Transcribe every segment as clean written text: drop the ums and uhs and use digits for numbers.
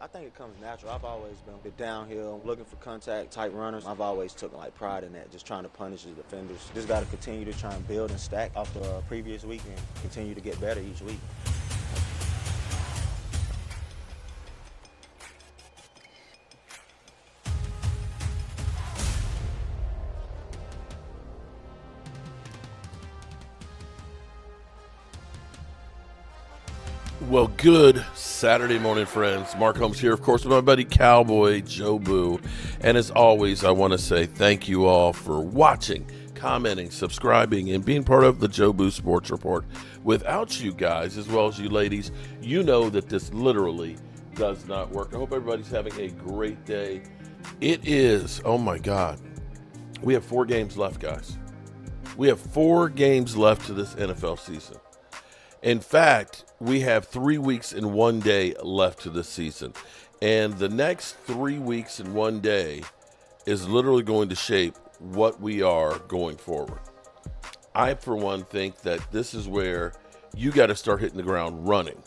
I think it comes natural. I've always been downhill, looking for contact type runners. I've always took like pride in that, just trying to punish the defenders. Just got to continue to try and build and stack off the previous week and continue to get better each week. Well, good Saturday morning, friends. Mark Holmes here, of course, with my buddy Cowboy Joe Boo. And as always, I want to say thank you all for watching, commenting, subscribing, and being part of the Joe Boo Sports Report. Without you guys, as well as you ladies, you know that this literally does not work. I hope everybody's having a great day. It is, oh my God, we have 4 games left, guys. We have 4 games left to this NFL season. In fact, we have 3 weeks and 1 day left to this season. And the next 3 weeks and 1 day is literally going to shape what we are going forward. I, for one, think that this is where you got to start hitting the ground running.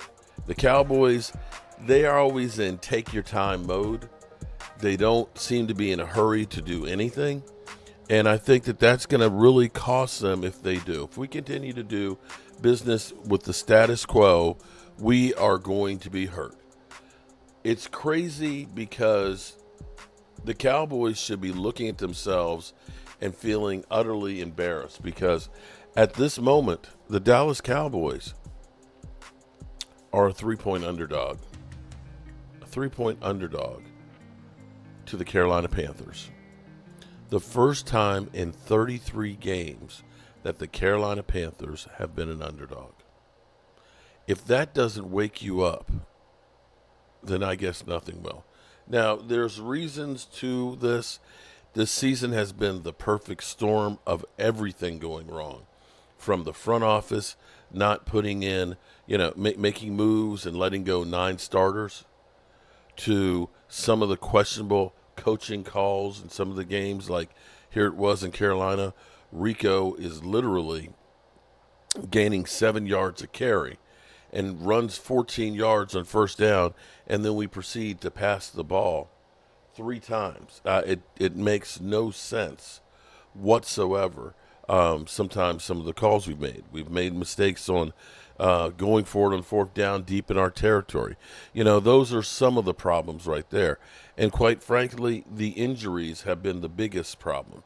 The Cowboys, they are always in take your time mode. They don't seem to be in a hurry to do anything. And I think that that's going to really cost them if they do. If we continue to do business with the status quo, we are going to be hurt. It's crazy because the Cowboys should be looking at themselves and feeling utterly embarrassed because at this moment, the Dallas Cowboys are a 3-point underdog. A 3-point underdog to the Carolina Panthers. The first time in 33 games that the Carolina Panthers have been an underdog. If that doesn't wake you up, then I guess nothing will. Now, there's reasons to this. This season has been the perfect storm of everything going wrong. From the front office not putting in, making moves and letting go 9 starters, to some of the questionable coaching calls in some of the games, like here it was in Carolina. Rico is literally gaining 7 yards a carry and runs 14 yards on first down, and then we proceed to pass the ball 3 times. It makes no sense whatsoever. Sometimes some of the calls we've made mistakes on going forward on 4th down deep in our territory. Those are some of the problems right there. And quite frankly, the injuries have been the biggest problem.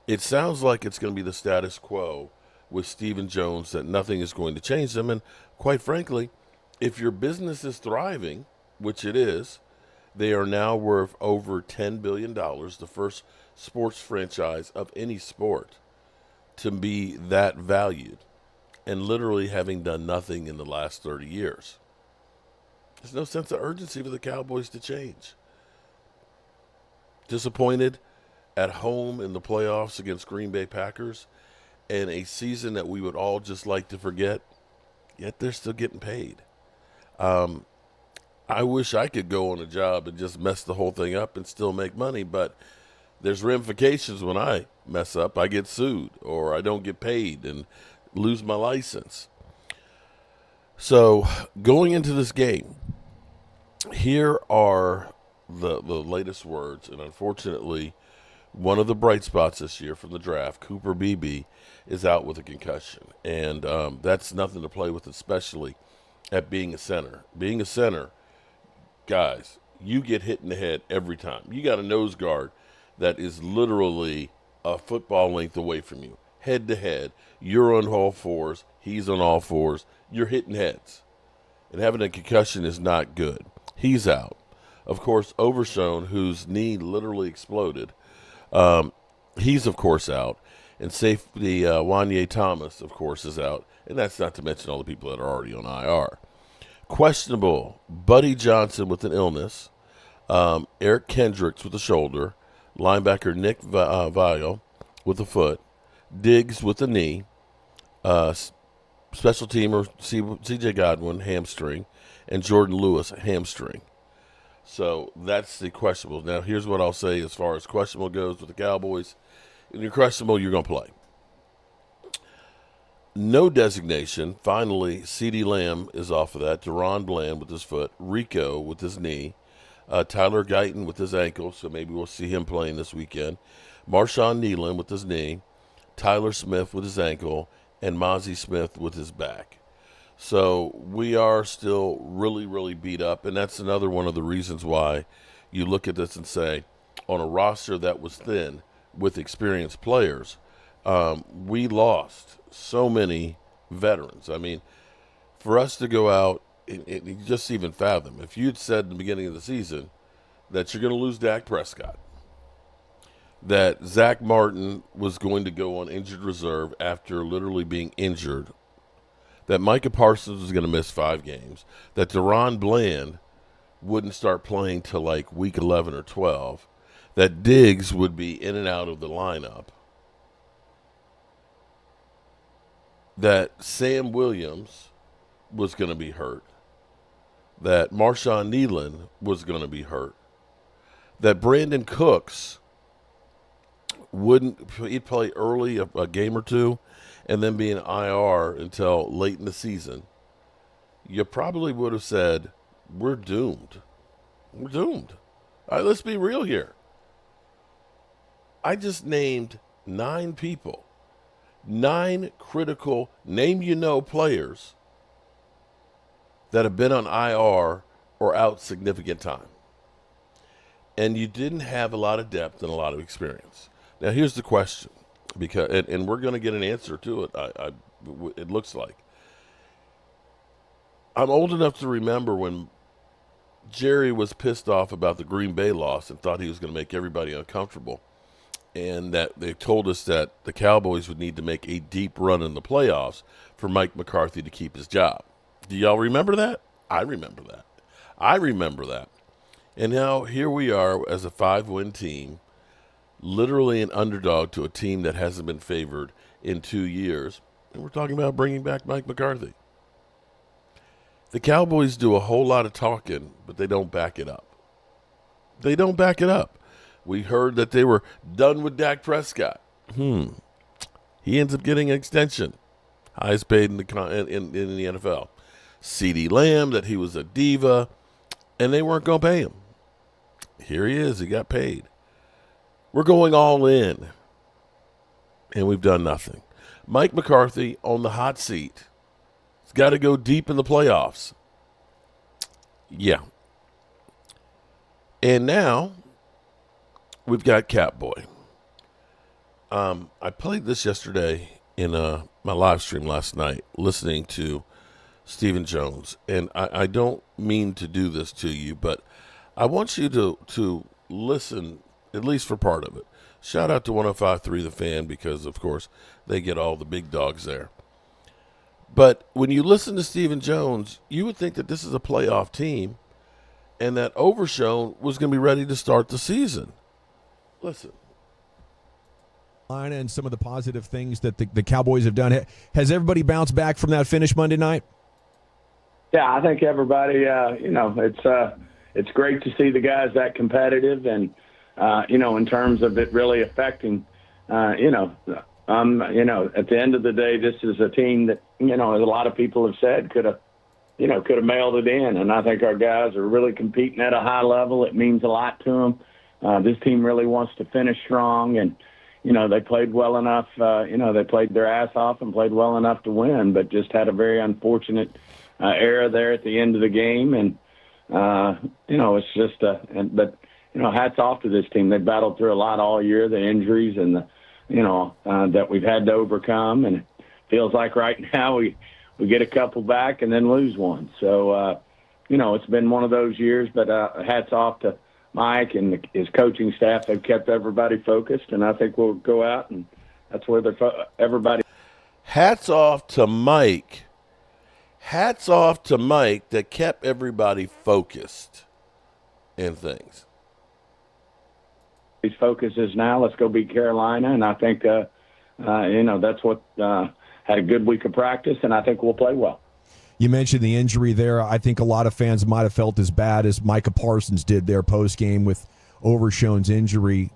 It sounds like it's going to be the status quo with Stephen Jones, that nothing is going to change them. And quite frankly, if your business is thriving, which it is, they are now worth over $10 billion, the first sports franchise of any sport to be that valued, and literally having done nothing in the last 30 years. There's no sense of urgency for the Cowboys to change. Disappointed at home in the playoffs against Green Bay Packers, and a season that we would all just like to forget, yet they're still getting paid. I wish I could go on a job and just mess the whole thing up and still make money, but there's ramifications when I mess up. I get sued or I don't get paid and lose my license. So going into this game, here are the latest words, and unfortunately, one of the bright spots this year from the draft, Cooper Beebe, is out with a concussion, and that's nothing to play with, especially at being a center. Being a center, guys, you get hit in the head every time. You got a nose guard that is literally a football length away from you, head to head. You're on all fours, he's on all fours. You're hitting heads, and having a concussion is not good. He's out. Of course, Overshown, whose knee literally exploded, he's, of course, out. And safety Wanye Thomas, of course, is out. And that's not to mention all the people that are already on IR. Questionable, Buddy Johnson with an illness, Eric Kendricks with a shoulder, linebacker Nick Vial with a foot, Diggs with a knee, special teamer C.J. Godwin, hamstring, and Jordan Lewis, hamstring. So that's the questionable. Now, here's what I'll say as far as questionable goes with the Cowboys. When you're questionable, you're going to play. No designation. Finally, CeeDee Lamb is off of that. Deron Bland with his foot. Rico with his knee. Tyler Guyton with his ankle, so maybe we'll see him playing this weekend. Marshawn Nealon with his knee. Tyler Smith with his ankle. And Mozzie Smith with his back. So we are still really, really beat up. And that's another one of the reasons why you look at this and say, on a roster that was thin with experienced players, we lost so many veterans. I mean, for us to go out, and just even fathom, if you'd said in the beginning of the season that you're going to lose Dak Prescott, that Zach Martin was going to go on injured reserve after literally being injured, that Micah Parsons was going to miss 5 games, that Deron Bland wouldn't start playing till like week 11 or 12, that Diggs would be in and out of the lineup, that Sam Williams was going to be hurt, that Marshawn Nealon was going to be hurt, that Brandon Cooks he'd play early a game or two and then be in IR until late in the season, you probably would have said, we're doomed. We're doomed. All right, let's be real here. I just named 9 people, 9 critical players that have been on IR or out significant time. And you didn't have a lot of depth and a lot of experience. Now, here's the question, because and we're going to get an answer to it, it looks like. I'm old enough to remember when Jerry was pissed off about the Green Bay loss and thought he was going to make everybody uncomfortable, and that they told us that the Cowboys would need to make a deep run in the playoffs for Mike McCarthy to keep his job. Do y'all remember that? I remember that. And now here we are as a 5-win team, literally an underdog to a team that hasn't been favored in 2 years, and we're talking about bringing back Mike McCarthy. The Cowboys do a whole lot of talking, but they don't back it up. We heard that they were done with Dak Prescott. He ends up getting an extension, highest paid in the NFL. CeeDee Lamb, that he was a diva, and they weren't going to pay him. Here he is. He got paid. We're going all in, and we've done nothing. Mike McCarthy on the hot seat. He's got to go deep in the playoffs. Yeah. And now we've got Catboy. I played this yesterday in my live stream last night, listening to Stephen Jones. And I don't mean to do this to you, but I want you to listen, at least for part of it. Shout out to 105.3 The Fan, because, of course, they get all the big dogs there. But when you listen to Stephen Jones, you would think that this is a playoff team and that Overshown was going to be ready to start the season. Listen. And some of the positive things that the Cowboys have done. Has everybody bounced back from that finish Monday night? Yeah, I think everybody, it's great to see the guys that competitive and, in terms of it really affecting, at the end of the day, this is a team that, as a lot of people have said, could have mailed it in. And I think our guys are really competing at a high level. It means a lot to them. This team really wants to finish strong, and, they played well enough. They played their ass off and played well enough to win, but just had a very unfortunate error there at the end of the game. And, it's just hats off to this team. They battled through a lot all year, the injuries and that we've had to overcome. And it feels like right now we get a couple back and then lose one. So, it's been one of those years, but hats off to Mike and his coaching staff. They've kept everybody focused, and I think we'll go out, and that's where everybody. Hats off to Mike. Hats off to Mike that kept everybody focused in things. His focus is now, let's go beat Carolina, and I think, that's what had a good week of practice, and I think we'll play well. You mentioned the injury there. I think a lot of fans might have felt as bad as Micah Parsons did there post-game with Overshown's injury.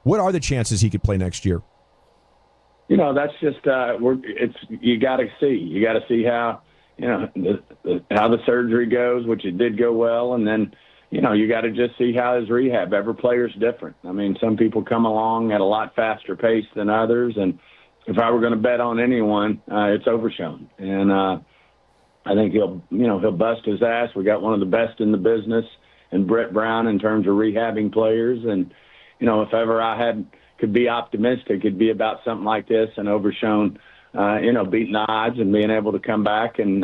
What are the chances he could play next year? That's just you got to see how how the surgery goes, which it did go well, and then you got to just see how his rehab. Every player's different. I mean, some people come along at a lot faster pace than others, and if I were going to bet on anyone, it's Overshown, and I think he'll bust his ass. We got one of the best in the business, and Brett Brown in terms of rehabbing players, and if ever I could be optimistic, it'd be about something like this, and Overshown, beating the odds and being able to come back and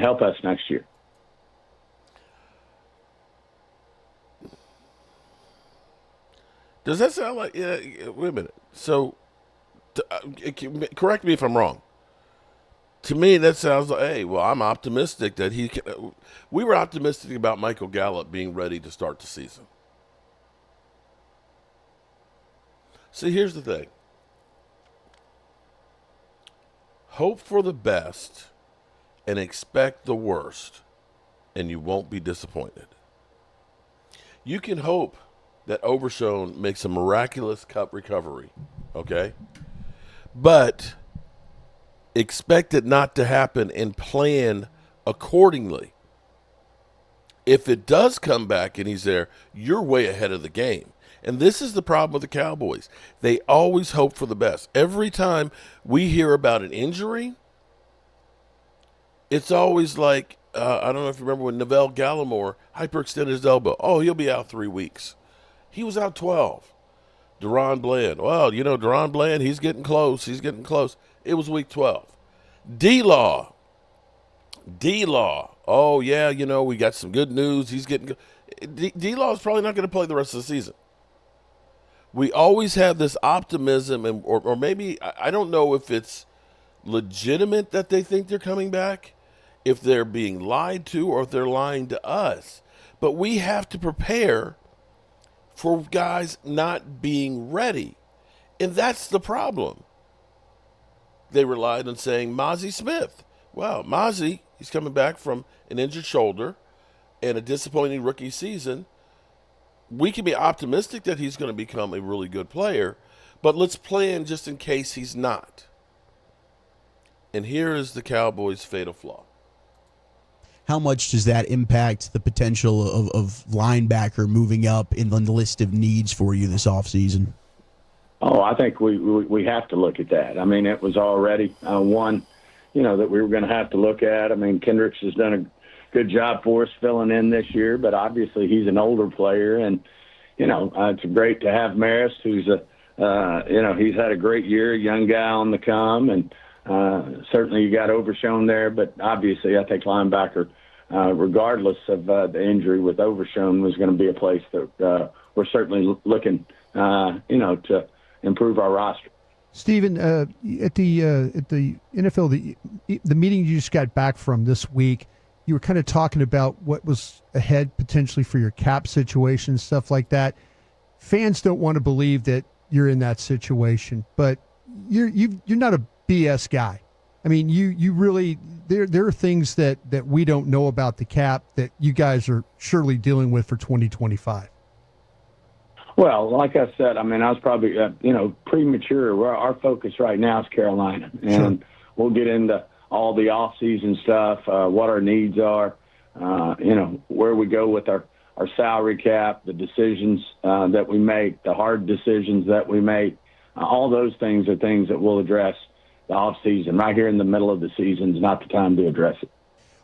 help us next year. Does that sound like? Yeah, wait a minute. So, correct me if I'm wrong. To me, that sounds like, hey, well, I'm optimistic that he can. We were optimistic about Michael Gallup being ready to start the season. See, here's the thing. Hope for the best and expect the worst, and you won't be disappointed. You can hope that Overshown makes a miraculous cup recovery, okay? But expect it not to happen and plan accordingly. If it does come back and he's there, you're way ahead of the game. And this is the problem with the Cowboys. They always hope for the best. Every time we hear about an injury, it's always like, I don't know if you remember when Neville Gallimore hyperextended his elbow. Oh, he'll be out 3 weeks. He was out 12. Deron Bland. Well, Deron Bland, he's getting close. It was week 12. D-Law. Oh, yeah, we got some good news. He's getting D-Law is probably not going to play the rest of the season. We always have this optimism, or maybe, I don't know if it's legitimate that they think they're coming back, if they're being lied to, or if they're lying to us. But we have to prepare for guys not being ready. And that's the problem. They relied on saying Mozzie Smith. Well, Mozzie, he's coming back from an injured shoulder and a disappointing rookie season. We can be optimistic that he's going to become a really good player, but let's plan just in case he's not. And here is the Cowboys' fatal flaw. How much does that impact the potential of linebacker moving up in the list of needs for you this offseason? Oh, I think we have to look at that. I mean, it was already one, that we were going to have to look at. I mean, Kendricks has done a good job for us filling in this year, but obviously he's an older player, and it's great to have Maris, who's he's had a great year, a young guy on the come, and certainly you got Overshown there, but obviously I think linebacker, regardless of the injury with Overshown, was going to be a place that we're certainly looking, to improve our roster. Steven, at the NFL, the meeting you just got back from this week, you were kind of talking about what was ahead potentially for your cap situation, stuff like that. Fans don't want to believe that you're in that situation, but you're not a BS guy. I mean, you really, there are things that we don't know about the cap that you guys are surely dealing with for 2025. Well, like I said, I mean, I was probably, premature. Our focus right now is Carolina, and we'll get into all the off-season stuff, what our needs are, where we go with our salary cap, the decisions that we make, the hard decisions that we make. All those things are things that we'll address the off-season. Right here in the middle of the season is not the time to address it.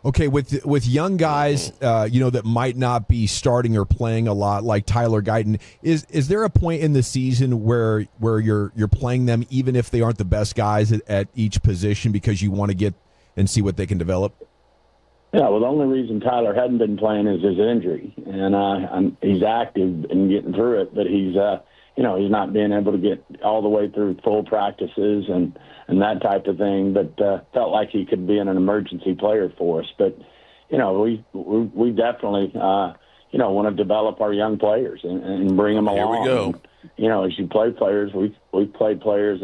Okay, with young guys, that might not be starting or playing a lot, like Tyler Guyton, is there a point in the season where you're playing them even if they aren't the best guys at each position because you want to get and see what they can develop? Yeah, well, the only reason Tyler hadn't been playing is his injury, and he's active and getting through it, but he's not being able to get all the way through full practices and that type of thing, but felt like he could be an emergency player for us. But, we definitely, want to develop our young players and bring them along. Here we go. And, as you play players, we've played players,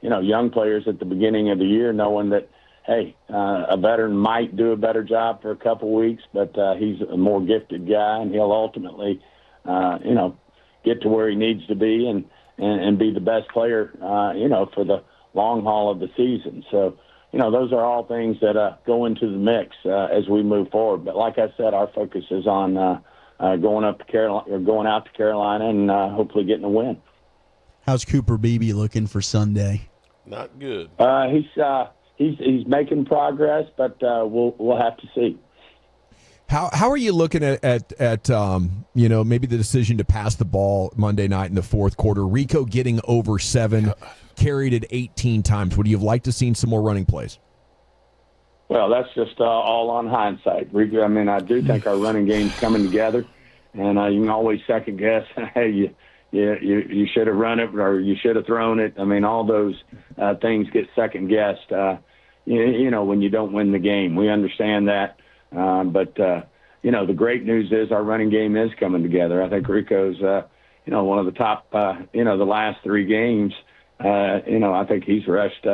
young players at the beginning of the year knowing that, hey, a veteran might do a better job for a couple weeks, but he's a more gifted guy, and he'll ultimately, get to where he needs to be and be the best player, for the long haul of the season. So, those are all things that go into the mix as we move forward. But like I said, our focus is on going out to Carolina and hopefully getting a win. How's Cooper Beebe looking for Sunday? Not good. He's making progress, but we'll have to see. How are you looking at maybe the decision to pass the ball Monday night in the fourth quarter? Rico getting over 7, carried it 18 times. Would you have liked to seen some more running plays? Well, that's just all on hindsight. I mean, I do think our running game's coming together, and you can always second guess. Hey, you should have run it or you should have thrown it. I mean, all those things get second guessed. When you don't win the game, we understand that. But the great news is our running game is coming together. I think Rico's, one of the top, the last 3 games. I think he's rushed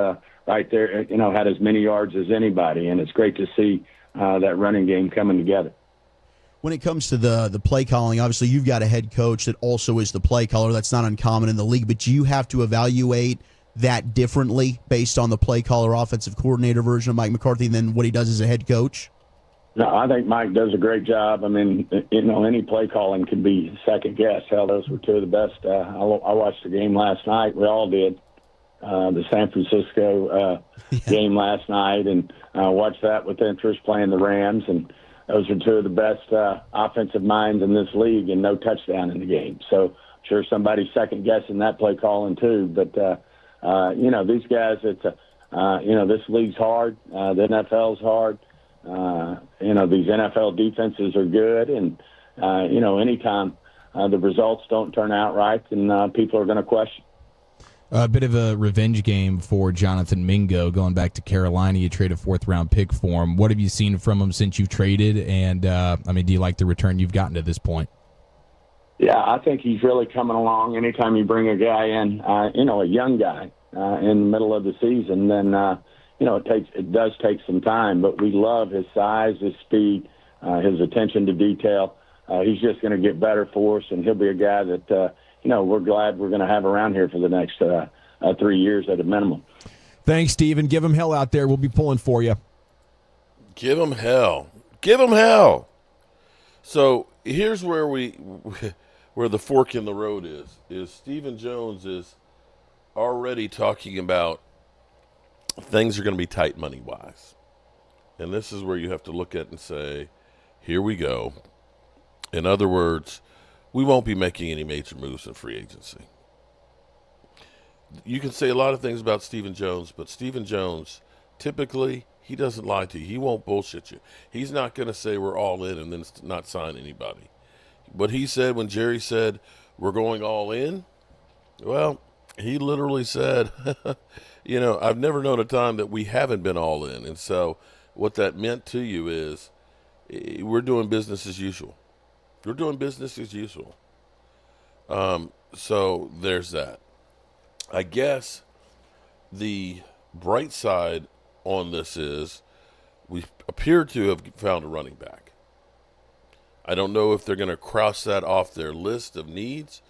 right there, had as many yards as anybody, and it's great to see that running game coming together. When it comes to the play calling, obviously you've got a head coach that also is the play caller. That's not uncommon in the league, but do you have to evaluate that differently based on the play caller offensive coordinator version of Mike McCarthy than what he does as a head coach? No, I think Mike does a great job. I mean, any play calling can be second guess. Hell, those were 2 of the best. I watched the game last night. We all did. The San Francisco game last night, and watched that with interest playing the Rams. And those are 2 of the best offensive minds in this league, and no touchdown in the game. So I'm sure somebody's second guessing that play calling too. But these guys, it's this league's hard. The NFL's hard. These NFL defenses are good, and anytime the results don't turn out right, then people are going to question. A bit of a revenge game for Jonathan Mingo going back to Carolina. You trade a 4th-round pick for him. What have you seen from him since you've traded? And, do you like the return you've gotten to this point? Yeah, I think he's really coming along. Anytime you bring a guy in, a young guy in the middle of the season, then, it does take some time. But we love his size, his speed, his attention to detail. He's just going to get better for us, and he'll be a guy that we're glad we're going to have around here for the next 3 years at a minimum. Thanks, Steven. Give him hell out there. We'll be pulling for you. Give him hell. Give him hell. So here's where where the fork in the road is Stephen Jones is already talking about things are going to be tight money-wise. And this is where you have to look at and say, here we go. In other words, we won't be making any major moves in free agency. You can say a lot of things about Stephen Jones, but Stephen Jones, typically, he doesn't lie to you. He won't bullshit you. He's not going to say we're all in and then not sign anybody. What he said when Jerry said we're going all in, well, he literally said, I've never known a time that we haven't been all in. And so what that meant to you is we're doing business as usual. We're doing business as usual. So there's that. I guess the bright side on this is we appear to have found a running back. I don't know if they're going to cross that off their list of needs,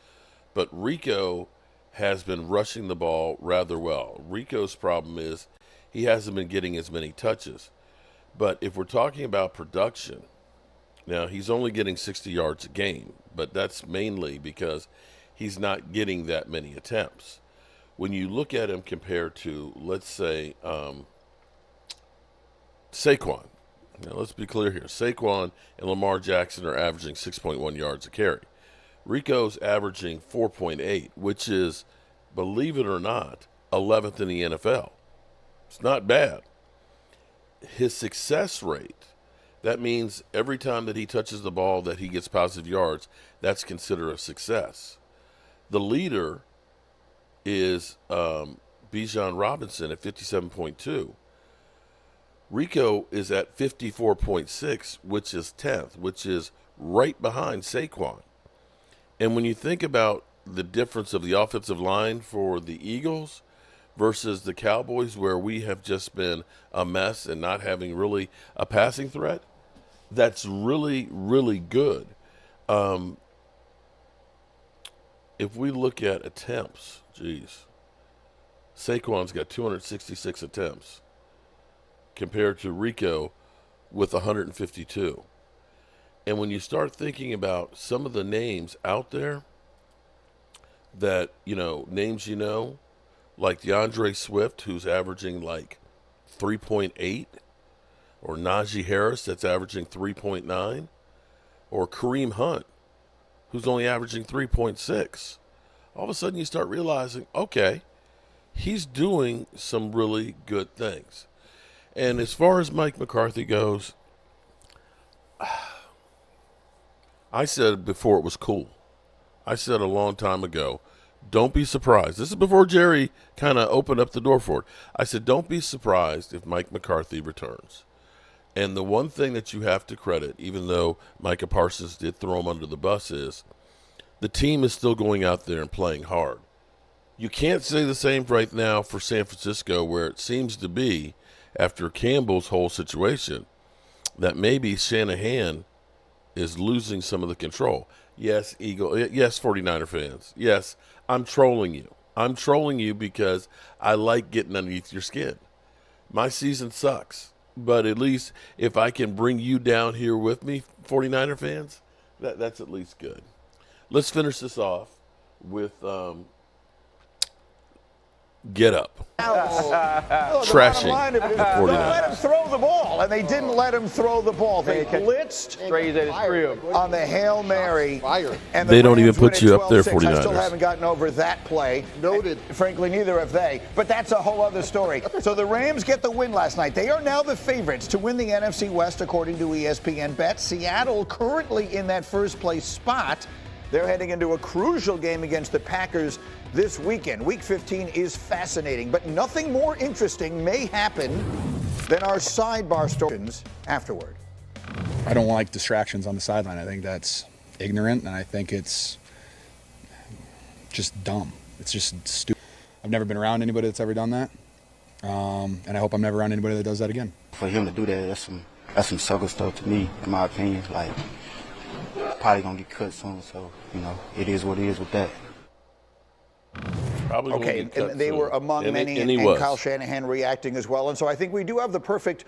but Rico has been rushing the ball rather well. Rico's problem is he hasn't been getting as many touches. But if we're talking about production, now he's only getting 60 yards a game, but that's mainly because he's not getting that many attempts. When you look at him compared to, let's say, Saquon. Now, let's be clear here. Saquon and Lamar Jackson are averaging 6.1 yards a carry. Rico's averaging 4.8, which is, believe it or not, 11th in the NFL. It's not bad. His success rate, that means every time that he touches the ball that he gets positive yards, that's considered a success. The leader is Bijan Robinson at 57.2. Rico is at 54.6, which is 10th, which is right behind Saquon. And when you think about the difference of the offensive line for the Eagles versus the Cowboys, where we have just been a mess and not having really a passing threat, that's really, really good. If we look at attempts, Saquon's got 266 attempts compared to Rico with 152. And when you start thinking about some of the names out there that, names like DeAndre Swift, who's averaging like 3.8, or Najee Harris, that's averaging 3.9, or Kareem Hunt, who's only averaging 3.6. All of a sudden you start realizing, okay, he's doing some really good things. And as far as Mike McCarthy goes, I said before it was cool. I said a long time ago, don't be surprised. This is before Jerry kind of opened up the door for it. I said, don't be surprised if Mike McCarthy returns. And the one thing that you have to credit, even though Micah Parsons did throw him under the bus, is the team is still going out there and playing hard. You can't say the same right now for San Francisco, where it seems to be, after Campbell's whole situation, that maybe Shanahan is losing some of the control. Yes, yes, 49er fans. Yes, I'm trolling you. I'm trolling you because I like getting underneath your skin. My season sucks, but at least if I can bring you down here with me, 49er fans, that's at least good. Let's finish this off with Get Up. Trashing the 49ers. Let him throw the ball, and they didn't let him throw the ball. They blitzed on the Hail Mary. And they don't even put you up there, 49ers. I still haven't gotten over that play. Noted. Frankly, neither have they. But that's a whole other story. So the Rams get the win last night. They are now the favorites to win the NFC West, according to ESPN Bet. Seattle currently in that first place spot. They're heading into a crucial game against the Packers this weekend. Week 15 is fascinating, but nothing more interesting may happen than our sidebar stories afterward. I don't like distractions on the sideline. I think that's ignorant, and I think it's just dumb. It's just stupid. I've never been around anybody that's ever done that, and I hope I'm never around anybody that does that again. For him to do that, that's some sucker stuff to me, in my opinion. Like, probably gonna get cut soon, so it is what it is with that. Probably okay, and they were among many, and Kyle Shanahan reacting as well. And so I think we do have the perfect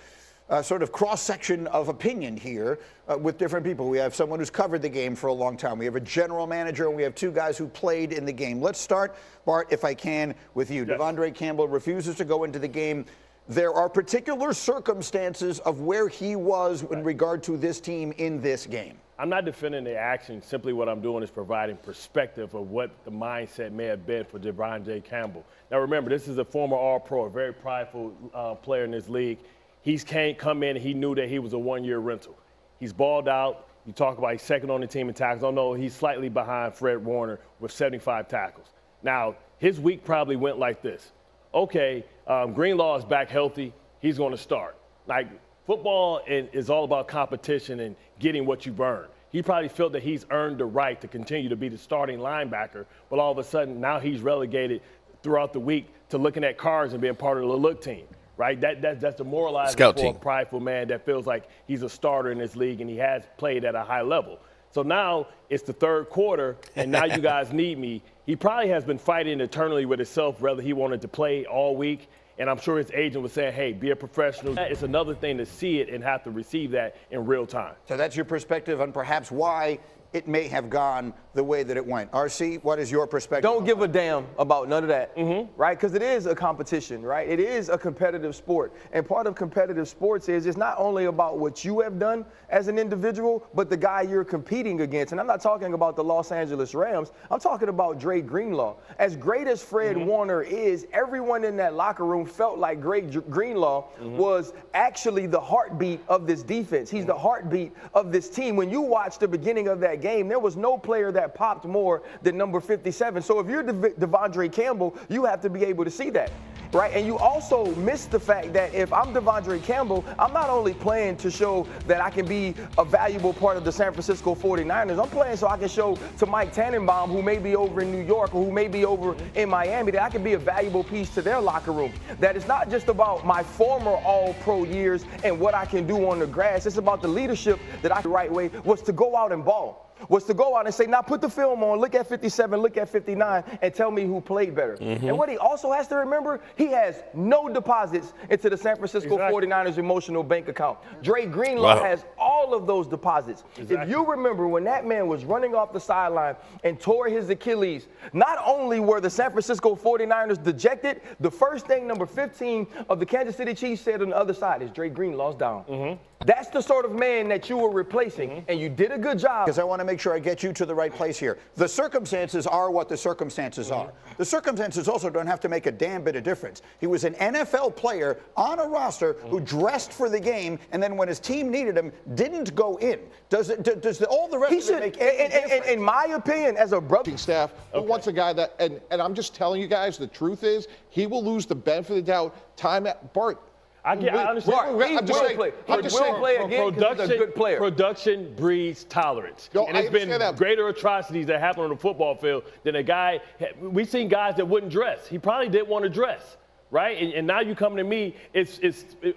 sort of cross-section of opinion here with different people. We have someone who's covered the game for a long time. We have a general manager, and we have two guys who played in the game. Let's start, Bart, if I can, with you. Yes. Devondre Campbell refuses to go into the game. There are particular circumstances of where he was in regard to this team in this game. I'm not defending the action. Simply what I'm doing is providing perspective of what the mindset may have been for Devondre Campbell. Now, remember, this is a former All-Pro, a very prideful player in this league. He's can't come in and he knew that he was a one-year rental. He's balled out. You talk about he's second on the team in tackles. Oh, no, he's slightly behind Fred Warner with 75 tackles. Now, his week probably went like this. Okay, Greenlaw is back healthy. He's going to start. Like, football is all about competition and getting what you've earned. He probably felt that he's earned the right to continue to be the starting linebacker, but all of a sudden now he's relegated throughout the week to looking at cards and being part of the look team, right? That's demoralizing for a prideful man that feels like he's a starter in this league and he has played at a high level. So now it's the third quarter, and now you guys need me. He probably has been fighting eternally with himself whether he wanted to play all week. And I'm sure his agent was saying, hey, be a professional. It's another thing to see it and have to receive that in real time. So that's your perspective on perhaps why it may have gone the way that it went. RC, what is your perspective? Don't give a damn about none of that, right? Because it is a competition, right? It is a competitive sport. And part of competitive sports is it's not only about what you have done as an individual, but the guy you're competing against. And I'm not talking about the Los Angeles Rams. I'm talking about Dre Greenlaw. As great as Fred Warner is, everyone in that locker room felt like Greenlaw was actually the heartbeat of this defense. He's the heartbeat of this team. When you watch the beginning of that game, there was no player that popped more than number 57. So if you're Devondre Campbell, you have to be able to see that, right? And you also miss the fact that if I'm Devondre Campbell, I'm not only playing to show that I can be a valuable part of the San Francisco 49ers, I'm playing so I can show to Mike Tannenbaum, who may be over in New York or who may be over in Miami, that I can be a valuable piece to their locker room. That it's not just about my former All-Pro years and what I can do on the grass. It's about the leadership that I the right way was to go out and ball. was to go out and say, now put the film on, look at 57, look at 59, and tell me who played better. And what he also has to remember, he has no deposits into the San Francisco 49ers emotional bank account. Dre Greenlaw has all of those deposits. If you remember when that man was running off the sideline and tore his Achilles, not only were the San Francisco 49ers dejected, the first thing number 15 of the Kansas City Chiefs said on the other side is Dre Greenlaw's down. That's the sort of man that you were replacing, and you did a good job. Because I want to make sure I get you to the right place here. The circumstances are what the circumstances are. The circumstances also don't have to make a damn bit of difference. He was an NFL player on a roster who dressed for the game, and then when his team needed him, didn't go in. Does all the rest of it make any difference? In my opinion, as a brother staff, who wants a guy that, and I'm just telling you guys, the truth is, he will lose the benefit of the doubt. Time at Bart. I understand. Production breeds tolerance. No, and it's been greater atrocities that happen on the football field than a guy. We've seen guys that wouldn't dress. He probably didn't want to dress, right? And now you coming to me.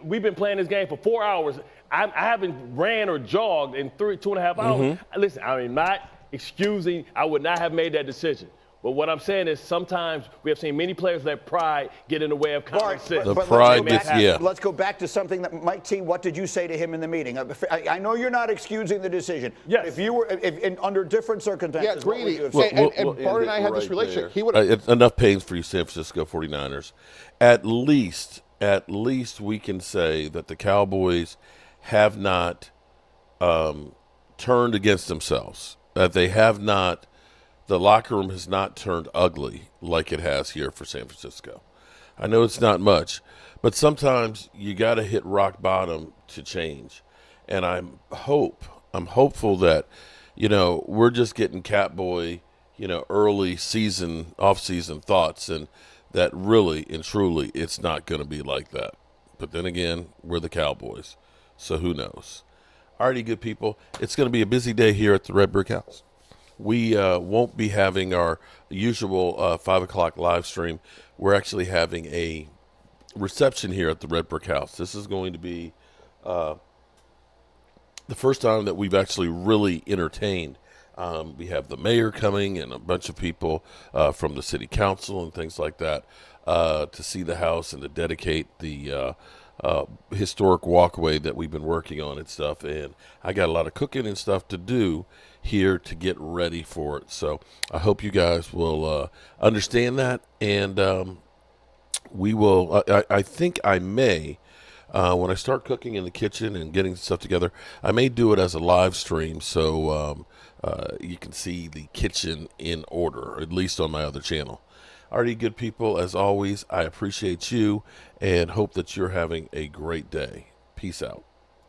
We've been playing this game for 4 hours. I haven't ran or jogged in 2.5 hours. Listen, I'm not excusing. I would not have made that decision. But what I'm saying is sometimes we have seen many players let pride get in the way of common sense. Let's go back to something that Mike T. What did you say to him in the meeting? I know you're not excusing the decision. Yes. But if you were under different circumstances, what would you have said? And Bart and I had this relationship. He would it's enough pains for you, San Francisco 49ers. At least we can say that the Cowboys have not turned against themselves. That they have not. The locker room has not turned ugly like it has here for San Francisco. I know it's not much, but sometimes you got to hit rock bottom to change. And I'm hopeful that, we're just getting Catboy, early season, off-season thoughts, and that really and truly it's not going to be like that. But then again, we're the Cowboys, so who knows? Alrighty, good people. It's going to be a busy day here at the Red Brick House. We won't be having our usual 5 o'clock live stream. We're actually having a reception here at the Red Brick House. This is going to be the first time that we've actually really entertained. We have the mayor coming and a bunch of people from the city council and things like that to see the house and to dedicate the historic walkway that we've been working on and stuff. And I got a lot of cooking and stuff to do here to get ready for it. So I hope you guys will understand that. And we will, I think I may, when I start cooking in the kitchen and getting stuff together, I may do it as a live stream so you can see the kitchen in order, at least on my other channel. Alrighty, good people, as always, I appreciate you and hope that you're having a great day. Peace out.